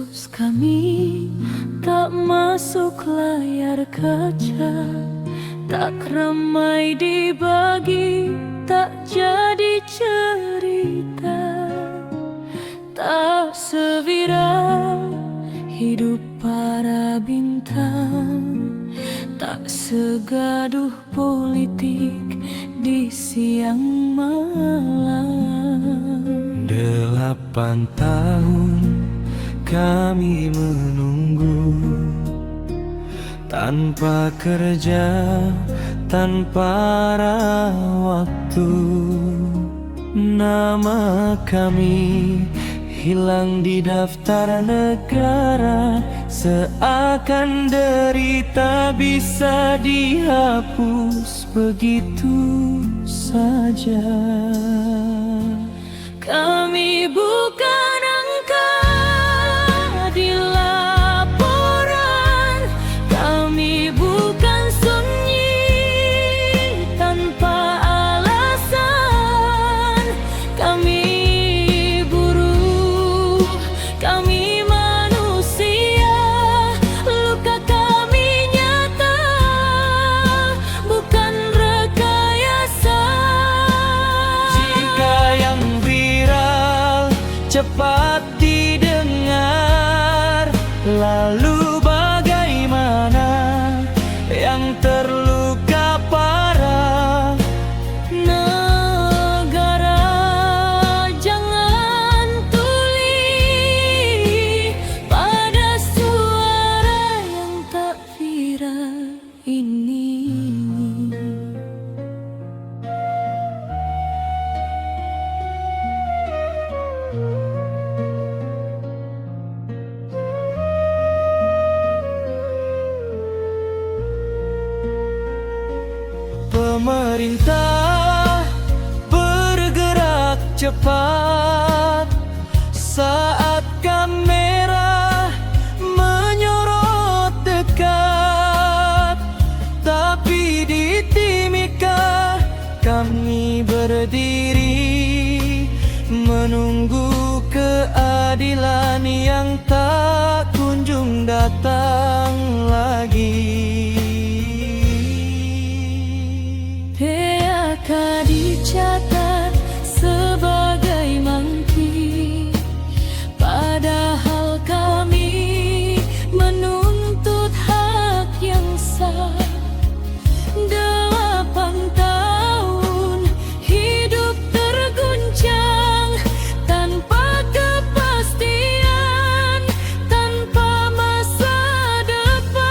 Kasus kami tak masuk layar kaca, tak ramai dibagi, tak jadi cerita, tak seviral hidup para bintang, tak segaduh politik di siang malam. 8 tahun kami menunggu, tanpa kerja, tanpa arah waktu. Nama kami hilang di daftar negara, seakan derita bisa dihapus begitu saja. Kami bukan angka di laporan, kami bukan sunyi tanpa alasan. Kami buruh, kami manusia, luka kami nyata, bukan rekayasa. Jika yang cepat didengar, lalu bagaimana yang terluka parah? Negara jangan tuli pada suara yang tak viral ini. Pemerintah bergerak cepat saat kamera menyorot dekat, tapi di Timika kami berdiri menunggu keadilan yang tak kunjung datang lagi. PHK dicatat sebagai mangki, padahal kami menuntut hak yang sah. 8 tahun hidup terguncang tanpa kepastian, tanpa masa depan.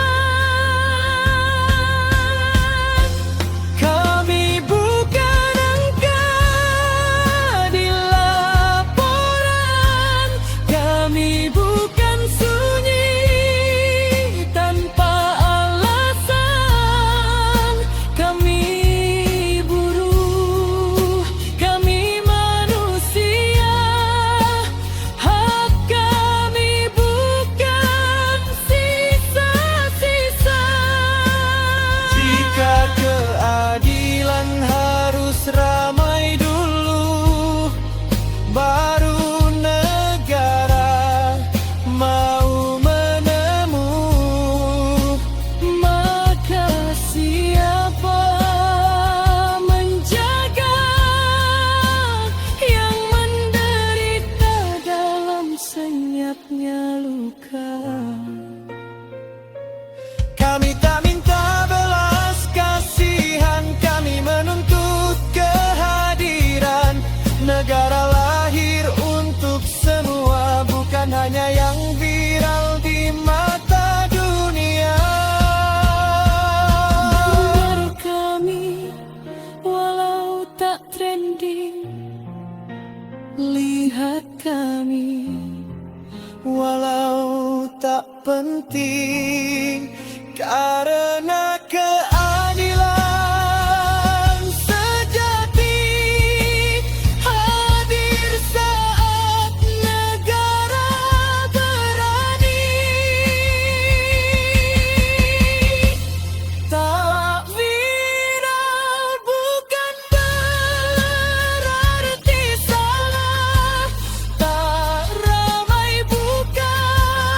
Kami bukan angka di laporan, kami bukan sunyi tanpa alasan. Kami buruh, kami manusia, hak kami bukan sisa-sisa. Jika keadilan harus ramai dulu, baru negara mau menemu, Maka siapa menjaga yang menderita dalam senyapnya luka? kami tak minta belas kasihan, kami menuntut kehadiran. Negara lahir untuk semua, bukan hanya yang viral di mata dunia. Dengar kami walau tak trending, lihat kami Walau tak penting, karena keadilan sejati hadir saat negara berani. Tak viral bukan berarti salah, tak ramai bukan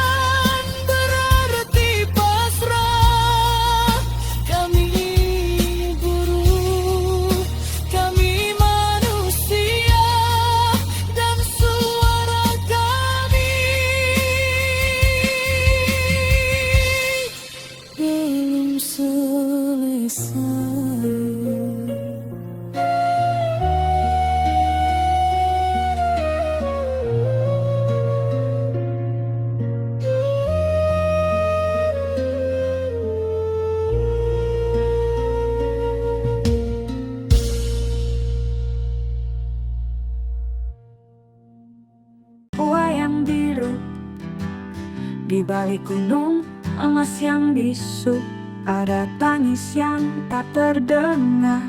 Di balik gunung emas yang bisu, ada tangis yang tak terdengar,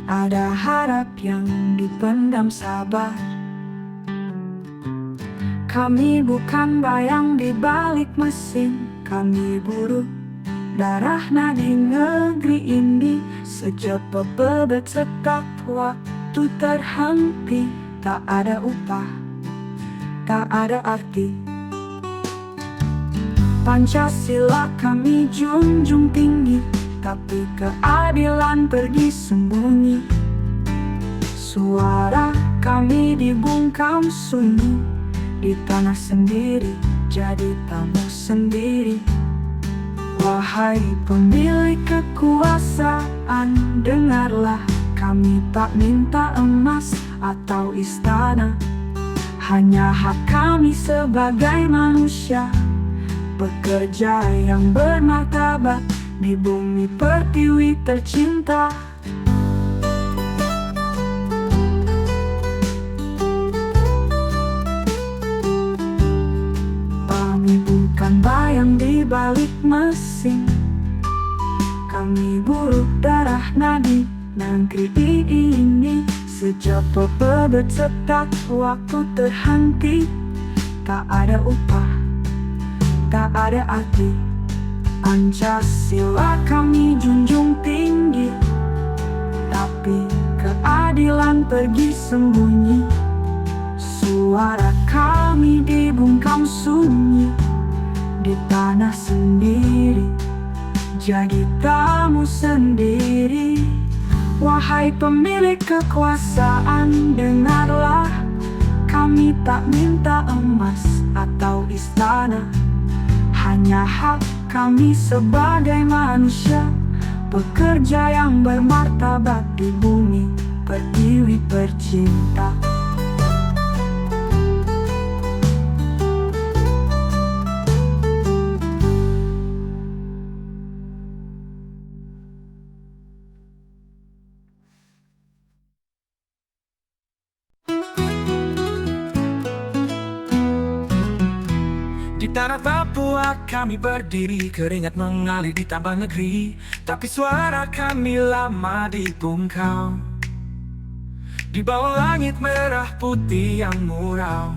ada harap yang dipendam sabar. Kami bukan bayang di balik mesin, kami buruh darah nadi negeri ini. Sejak berdetak waktu terhenti, tak ada upah, tak ada arti. Pancasila kami junjung tinggi, tapi keadilan pergi sembunyi. Suara kami dibungkam sunyi, di tanah sendiri, jadi tamu sendiri. Wahai pemilik kekuasaan, dengarlah, kami tak minta emas atau istana. Hanya hak kami sebagai manusia, bekerja yang bermartabat di bumi pertiwi tercinta. Kami bukan bayang di balik mesin, kami buruh darah nadi negeri ini. Sejak berdetak waktu terhenti, tak ada upah, tak ada arti. Pancasila kami junjung tinggi, tapi keadilan pergi sembunyi. Suara kami dibungkam sunyi, di tanah sendiri, jadi tamu sendiri. Wahai pemilik kekuasaan, dengarlah, kami tak minta emas atau istana. Hanya hak kami sebagai manusia, bekerja yang bermartabat di bumi pertiwi tercinta. Di tanah Papua kami berdiri, keringat mengalir di tambang negeri, tapi suara kami lama dibungkam. Di bawah langit merah putih yang murau,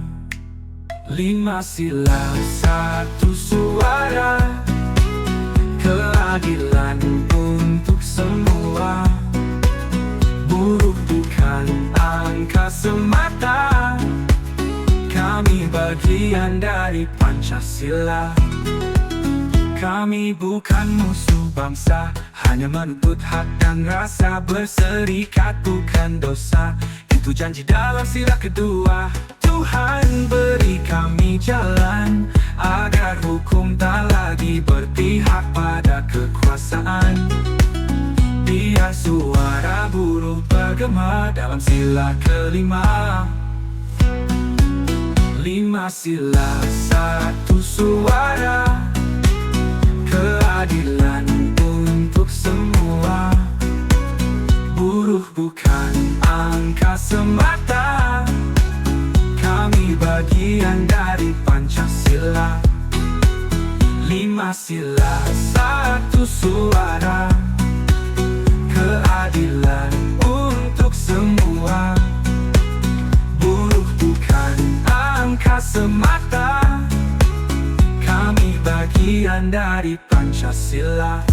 5 sila, 1 suara, keadilan untuk semua. Buruh bukan angka semata, kami bagian dari Pancasila. Kami bukan musuh bangsa, hanya menuntut hak dan rasa. Berserikat bukan dosa, itu janji dalam sila kedua. Tuhan beri kami jalan, agar hukum tak lagi berpihak pada kekuasaan. Biar suara buruh bergema dalam sila kelima. 5 sila, 1 suara, keadilan untuk semua. Buruh bukan angka semata, kami bagian dari Pancasila. 5 sila, 1 suara, keadilan untuk semua. Buruh bukan angka semata, kami bagian dari Pancasila.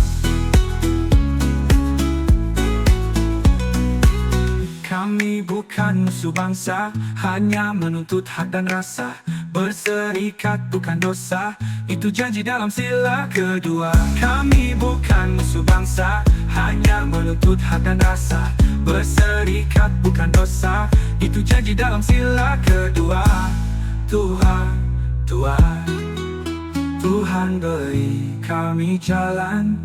Kami bukan musuh bangsa, hanya menuntut hak dan rasa. Berserikat bukan dosa, itu janji dalam sila kedua. Kami bukan musuh bangsa, hanya menuntut hak dan rasa. Berserikat bukan dosa, itu janji dalam sila kedua. Tuhan, Tuhan, Tuhan beri kami jalan,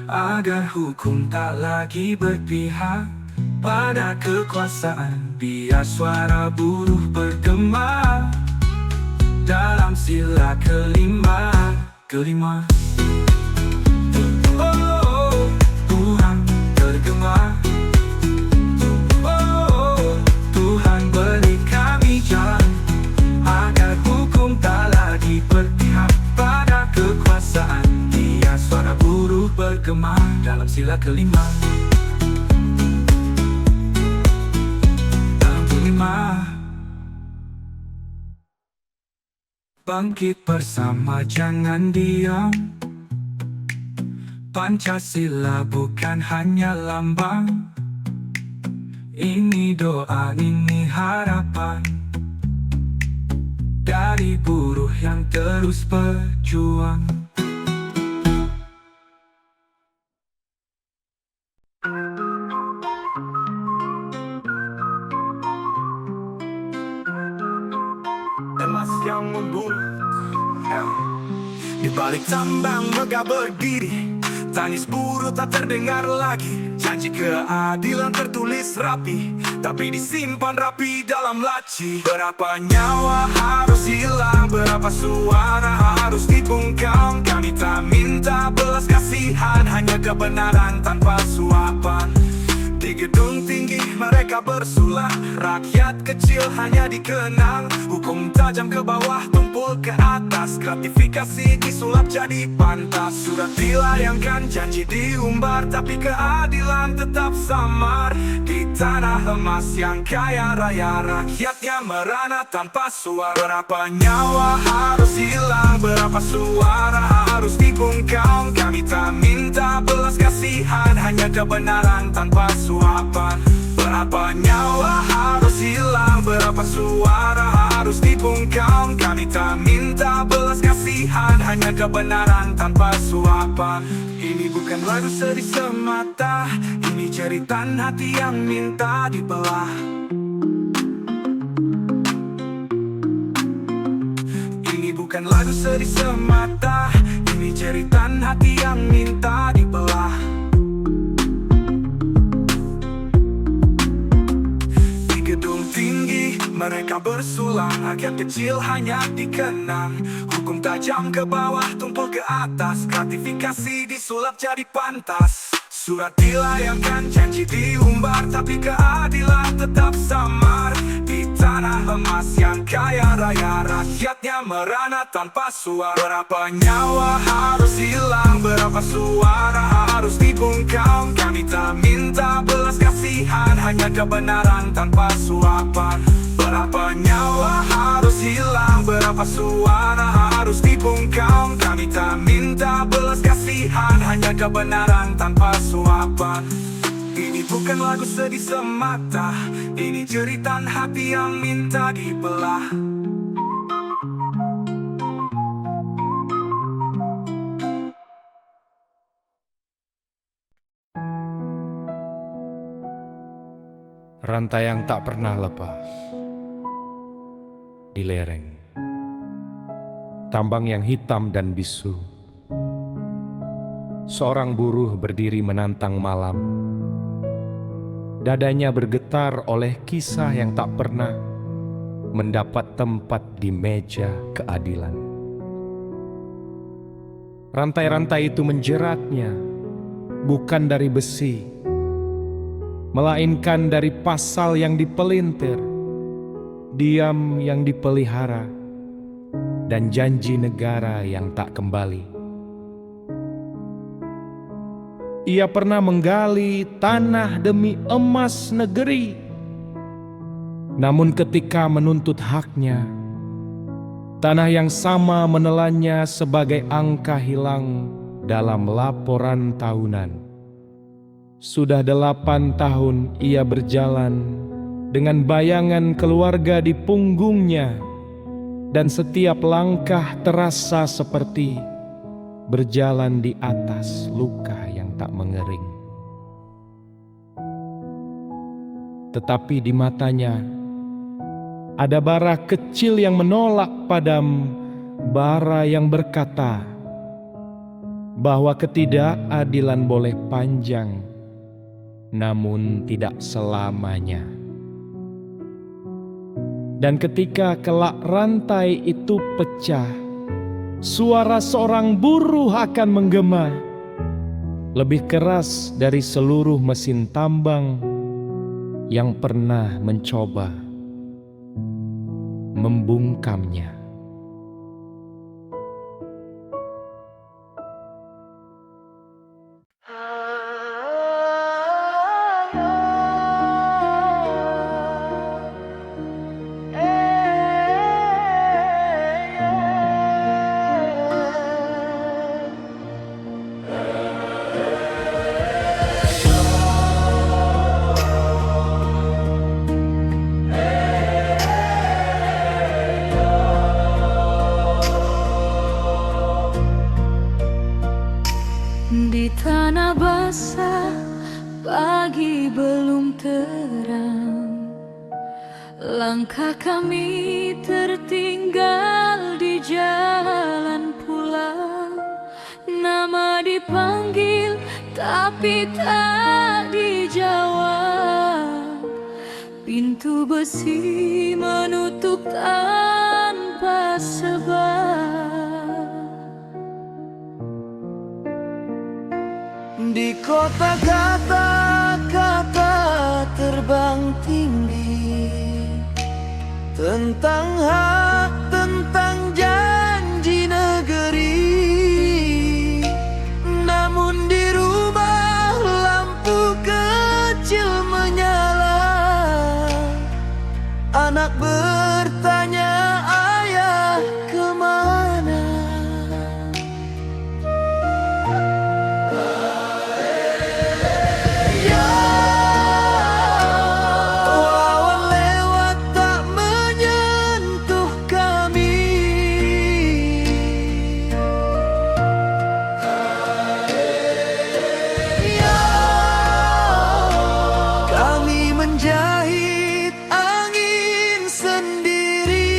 agar hukum tak lagi berpihak pada kekuasaan. Biar suara buruh bergema dalam sila kelima. Oh, Tuhan bergema. Oh, Tuhan beri kami jalan, agar hukum tak bergema dalam sila kelima. Dalam kelima, bangkit bersama, jangan diam. Pancasila bukan hanya lambang, ini doa, ini harapan dari buruh yang terus berjuang. Emas yang memburu, di balik tambang megah berdiri, tangis buruh tak terdengar lagi. Janji keadilan tertulis rapi, tapi disimpan rapi dalam laci. Berapa nyawa harus hilang, berapa suara harus dibungkam. Kami tak minta belas kasihan, hanya kebenaran tanpa suapan. Di gedung tinggi mereka bersulah, rakyat kecil hanya dikenang. Hukum tajam ke bawah, tumpul ke atas, gratifikasi disulap jadi pantas. Sudah dilayangkan, janji diumbar, tapi keadilan tetap samar. Di tanah emas yang kaya raya, rakyatnya merana tanpa suara. Berapa nyawa harus hilang, berapa suara harus dibungkam. Kami tak minta belas kasihan, hanya kebenaran tanpa suapan. Berapa nyawa harus hilang, berapa suara harus dibungkam. Kami tak minta belas kasihan, hanya kebenaran tanpa suapan. Ini bukan lagu sedih semata, ini jeritan hati yang minta dibelah. Ini bukan lagu sedih semata, ini jeritan hati yang minta dibelah. Di gedung tinggi mereka bersulang, rakyat kecil hanya dikenang. Hukum tajam ke bawah, tumpul ke atas, gratifikasi disulap jadi pantas. Surat dilayangkan, janji diumbar, tapi keadilan tetap samar. Di tanah emas yang kaya raya, rakyatnya merana tanpa suara. Berapa nyawa harus hilang, berapa suara harus dibungkam. Kami tak minta belas kasihan, hanya kebenaran tanpa suapan. Berapa nyawa harus hilang, berapa suara harus dibungkam. Kami tak minta belas kasihan, hanya kebenaran tanpa suapan. Ini bukan lagu sedih semata, ini jeritan hati yang minta dibelah. Rantai yang tak pernah lepas di lereng, tambang yang hitam dan bisu. Seorang buruh berdiri menantang malam, dadanya bergetar oleh kisah yang tak pernah mendapat tempat di meja keadilan. Rantai-rantai itu menjeratnya, bukan dari besi, melainkan dari pasal yang dipelintir, diam yang dipelihara, dan janji negara yang tak kembali. Ia pernah menggali tanah demi emas negeri, namun ketika menuntut haknya, tanah yang sama menelannya sebagai angka hilang dalam laporan tahunan. Sudah 8 tahun ia berjalan dengan bayangan keluarga di punggungnya, dan setiap langkah terasa seperti berjalan di atas luka yang tak mengering. Tetapi di matanya ada bara kecil yang menolak padam, bara yang berkata bahwa ketidakadilan boleh panjang, namun tidak selamanya. Dan ketika kelak rantai itu pecah, suara seorang buruh akan menggema, lebih keras dari seluruh mesin tambang yang pernah mencoba membungkamnya. terang. Langkah kami tertinggal di jalan pulang. Nama dipanggil tapi tak dijawab. Pintu besi menutup tanpa sebab. Di kota kata-kata terbang tinggi tentang hak, tentang janji negeri. Namun di rumah lampu kecil menyala. Anak bertanya, ayah kemana? Wawan lewat tak menyentuh kami. Kami menjahit angin sendiri.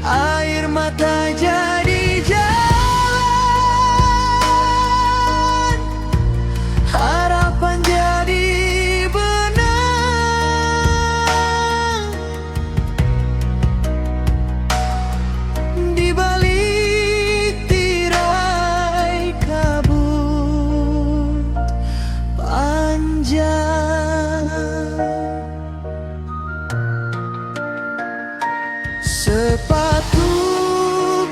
Air mata jadi jalan, harapan jadi benang. Di balik tirai kabut panjang, sepatu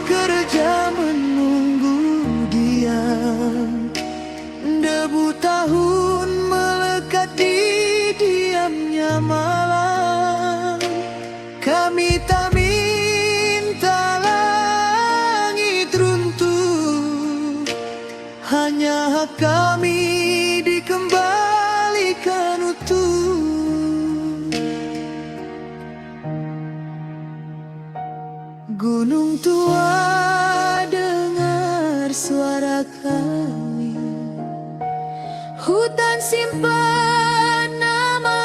kerja menunggu diam. Debu tahun melekat di diamnya malam. Kami tak minta langit runtuh, hanya hak kami dikembalikan utuh. Gunung tua dengar suara kami, hutan simpan nama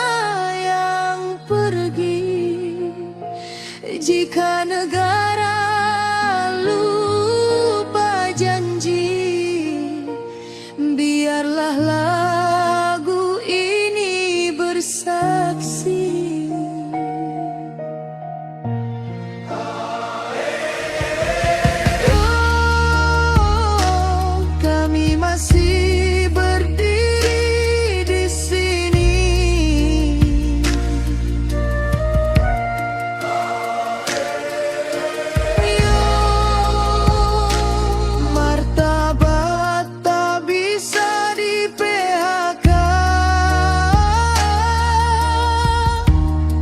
yang pergi. Jika negara lupa janji, biarlah lagu ini bersaksi. Oh, kami masih berdiri di sini. Yo, martabat tak bisa di-PHK.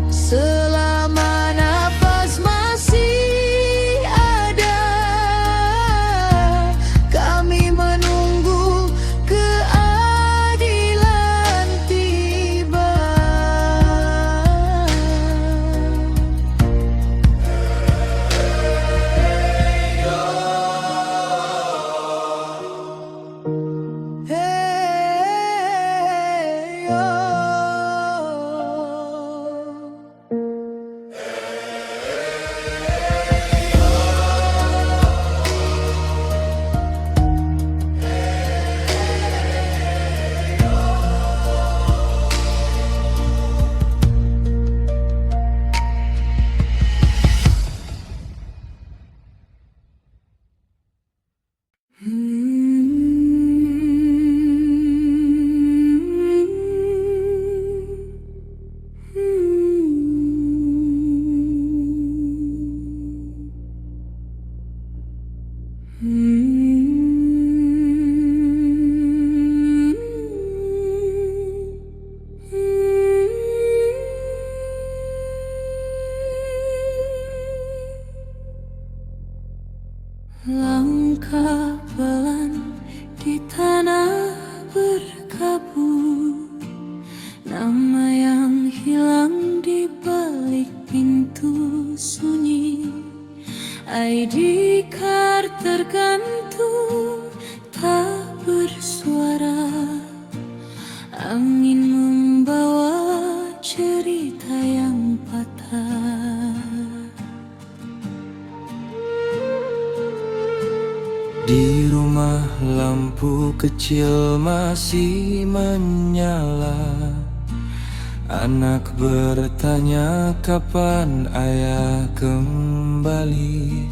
Selama nafas masih ada, kami menunggu keadilan tiba. Hey, yo. Langkah pelan di tanah berkabut, nama yang hilang di balik pintu sunyi. ID card tergantung tak bersuara, Di rumah lampu kecil masih menyala. Anak bertanya kapan ayah kembali.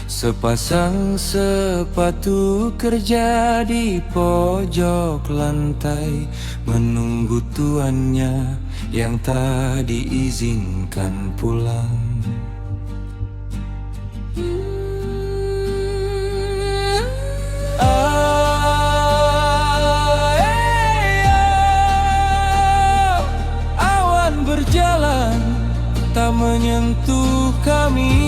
Sepasang sepatu kerja di pojok lantai, menunggu tuannya yang tak diizinkan pulang. Awan berjalan tak menyentuh kami.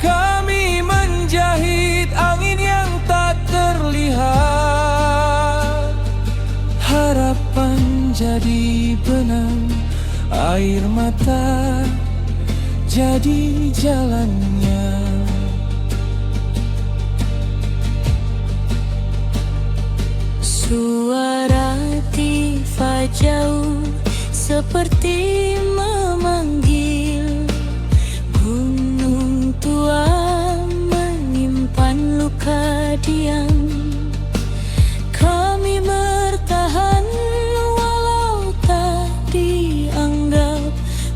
Kami menjahit angin yang tak terlihat. Harapan jadi benang, air mata jadi jalannya. Suara tifa jauh seperti memanggil. Gunung tua menyimpan luka diam. Kami bertahan walau tak dianggap.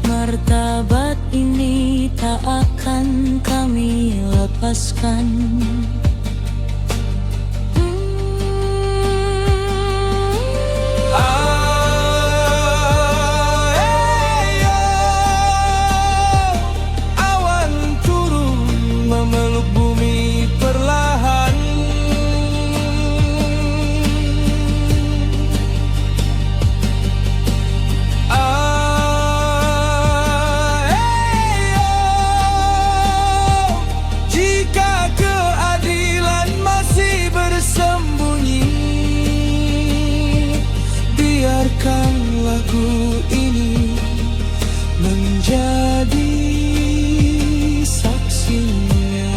Martabat ini tak akan kami lepaskan. Lagu ini menjadi saksinya.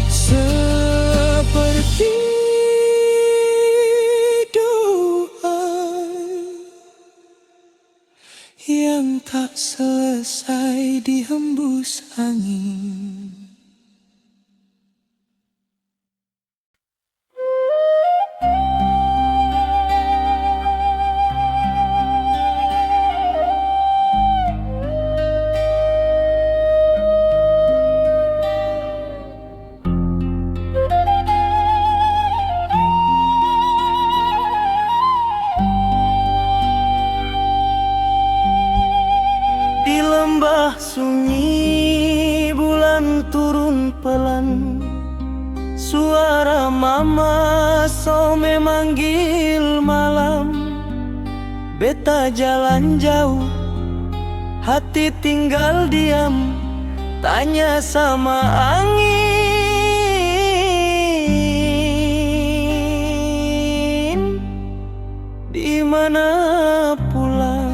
Seperti yang tak selesai dihembus angin. Sunyi bulan turun pelan. Suara mama so memanggil malam. Beta jalan jauh, hati tinggal diam. Tanya sama angin, di mana pulang?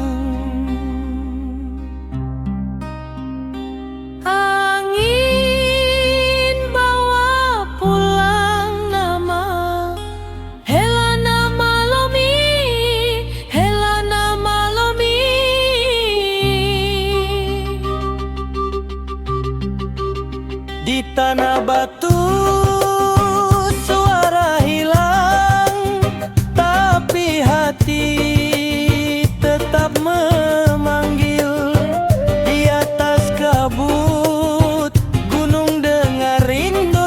Di tanah batu suara hilang, tapi hati tetap memanggil. Di atas kabut gunung dengar rindu,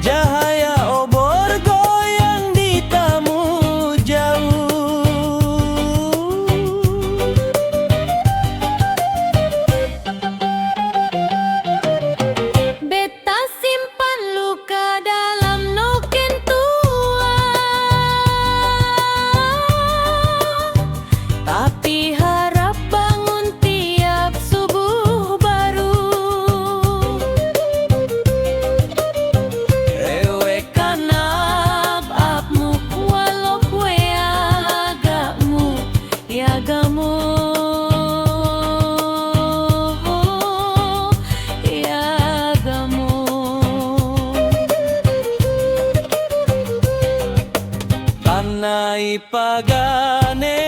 cahaya obor goyang di tamu jauh. Beta simpan pagane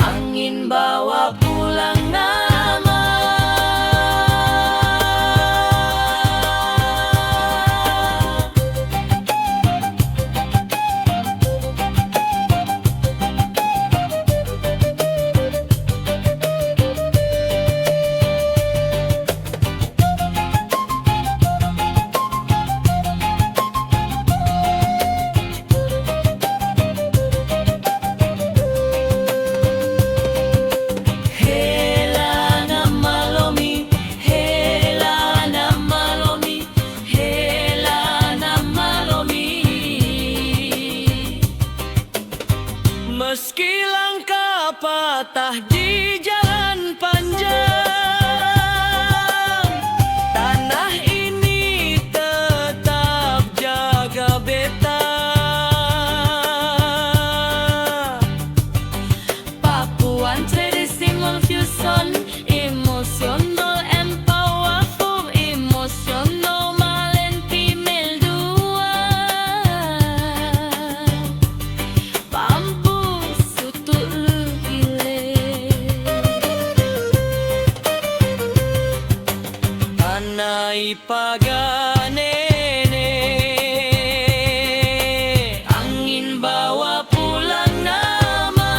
Angin bawa pulang nama. Meski langkah patah di jalan panjang, tanah ini tetap jaga beta. Papuan traditional fusion, emotional and powerful, emotional male and female dua. Bambu sutuk lugile. Anai pagane Angin bawa pulang nama.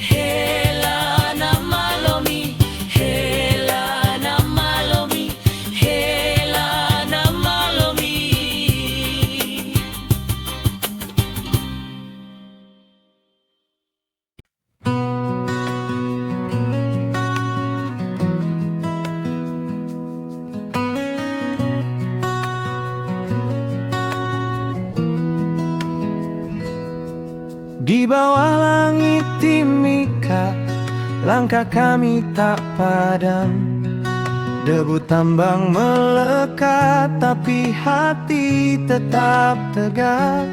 Hela nama lomi, hela nama lomi, hela nama lomi. di bawah langit timika, langkah kami tak padam. Debu tambang melekat, tapi hati tetap tegak.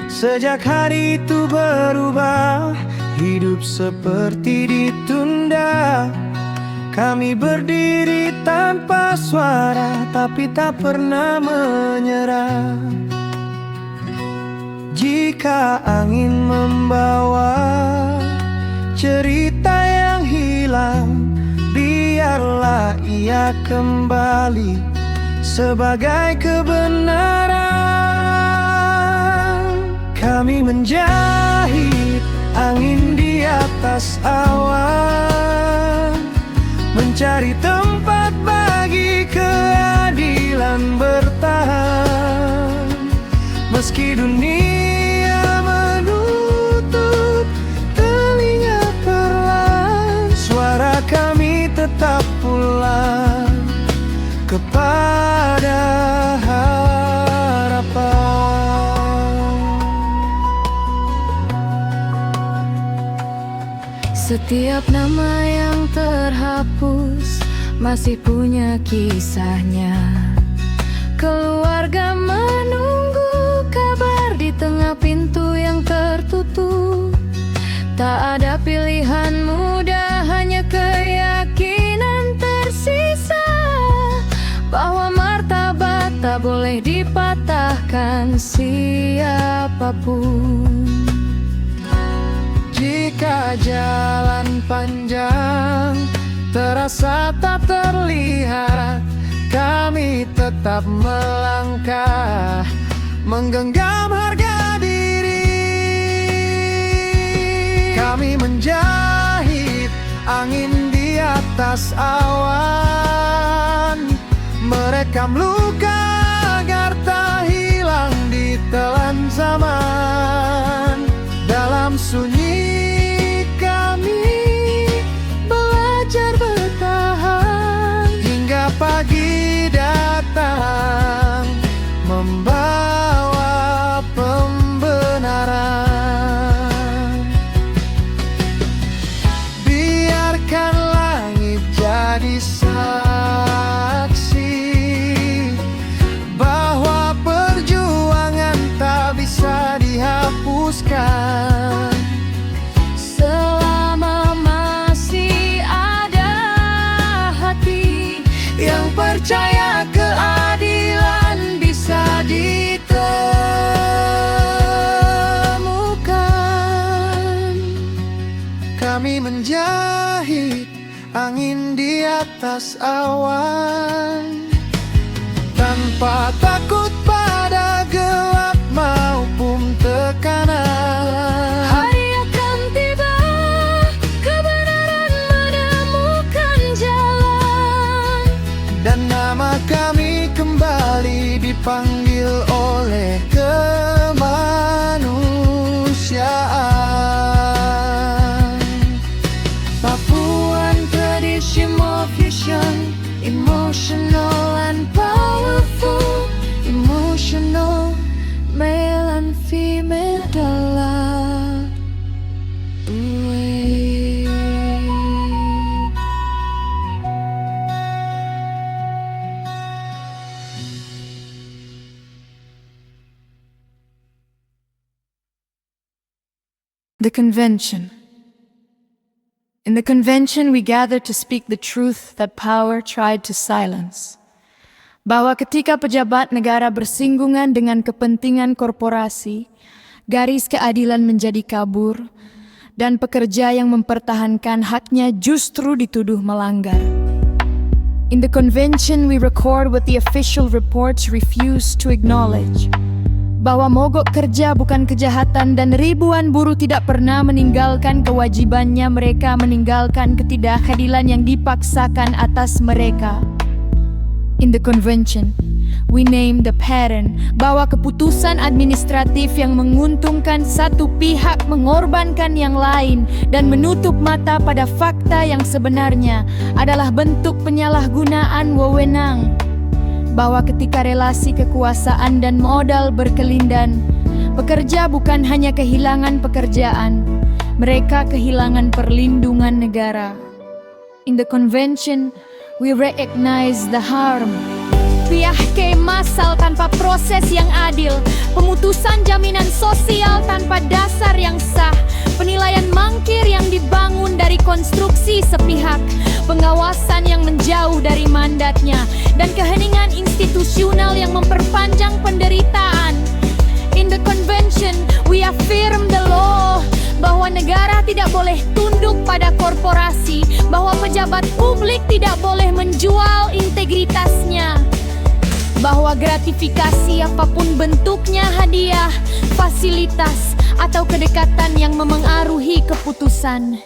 Sejak hari itu berubah, hidup seperti ditunda. Kami berdiri tanpa suara, tapi tak pernah menyerah. Jika angin membawa cerita yang hilang, biarlah ia kembali sebagai kebenaran. Kami menjahit angin di atas awan, mencari tempat bagi keadilan bertahan. Meski dunia menutup telinga perlahan, suara kami tetap pulang kepada harapan. Setiap nama yang terhapus masih punya kisahnya. Keluarga menunggu kabar di tengah pintu yang tertutup. Tak ada pilihan mudah, hanya keyakinan tersisa bahwa martabat tak boleh dipatahkan siapapun. Jika jalan panjang terasa tak terlihat, kami tetap melangkah, menggenggam harga diri. Kami menjahit angin di atas awan, merekam luka agar tak hilang di telan zaman. Dalam sunyi kami belajar bertahan hingga pagi datang membawa pembenaran. percaya keadilan bisa ditemukan. Kami menjahit angin di atas awan, tanpa takut pada gelap maupun tekanan. Hari akan tiba, kebenaran menemukan jalan. Dan nama kami kembali dipanggil oleh kemanusiaan. Papuan tradition of fusion, emotional and powerful, emotional, male and female dalam way. The Convention. In the Convention, we gather to speak the truth that power tried to silence. Bahwa ketika pejabat negara bersinggungan dengan kepentingan korporasi, garis keadilan menjadi kabur, dan pekerja yang mempertahankan haknya justru dituduh melanggar. In the Convention, we record what the official reports refuse to acknowledge. Bahwa mogok kerja bukan kejahatan dan ribuan buruh tidak pernah meninggalkan kewajibannya, mereka meninggalkan ketidakadilan yang dipaksakan atas mereka. In the Convention, we name the pattern bahwa keputusan administratif yang menguntungkan satu pihak mengorbankan yang lain dan menutup mata pada fakta yang sebenarnya adalah bentuk penyalahgunaan wewenang. Bahwa ketika relasi kekuasaan dan modal berkelindan, pekerja bukan hanya kehilangan pekerjaan, mereka kehilangan perlindungan negara. In the Convention, we recognize the harm. PHK massal tanpa proses yang adil, pemutusan jaminan sosial tanpa dasar yang sah, penilaian mangkir yang dibangun dari konstruksi sepihak, pengawasan yang menjauh dari mandatnya, dan keheningan institusional yang memperpanjang penderitaan. In the Convention, we affirm the law, bahwa negara tidak boleh tunduk pada korporasi, bahwa pejabat publik tidak boleh menjual integritasnya, bahwa gratifikasi apapun bentuknya, hadiah, fasilitas, atau kedekatan yang memengaruhi keputusan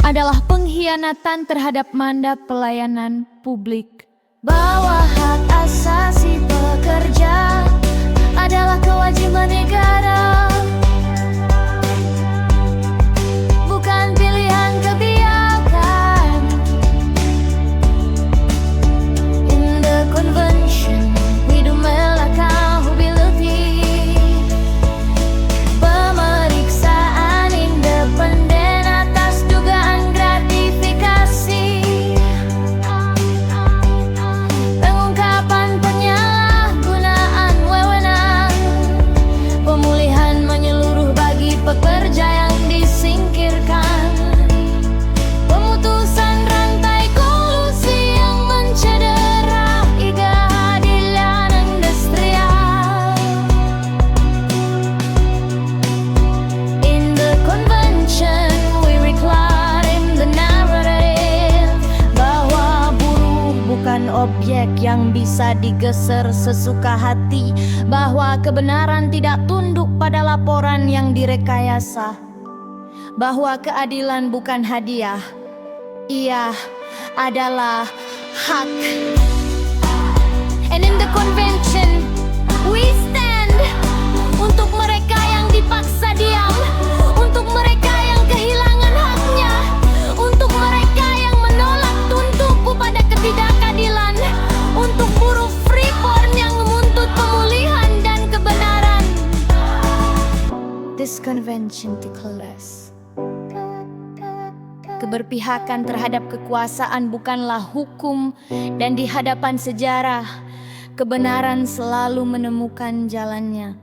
adalah pengkhianatan terhadap mandat pelayanan publik. Bahwa hak asasi pekerja adalah kewajiban negara, bukan pilihan kebijakan. In the Convention, we do accountability, pemeriksaan independen atas dugaan gratifikasi, pengungkapan penyalahgunaan wewenang, pemulihan menyeluruh bagi pekerja yang disingkirkan, pemutusan rantai kolusi yang mencederai keadilan industrial. In the Convention, we reclaim the narrative bahwa buruh bukan objek yang bisa digeser sesuka hati, bahwa kebenaran tidak tunduk pada laporan yang direkayasa, bahwa keadilan bukan hadiah, ia adalah hak. And in the Convention, we stand untuk mereka yang dipaksa diam, untuk mereka yang kehilangan haknya, untuk mereka yang menolak tunduk pada ketidakadilan, untuk buruh Freeport yang menuntut pemulihan dan kebenaran. This Convention declares keberpihakan terhadap kekuasaan bukanlah hukum, dan di hadapan sejarah, kebenaran selalu menemukan jalannya.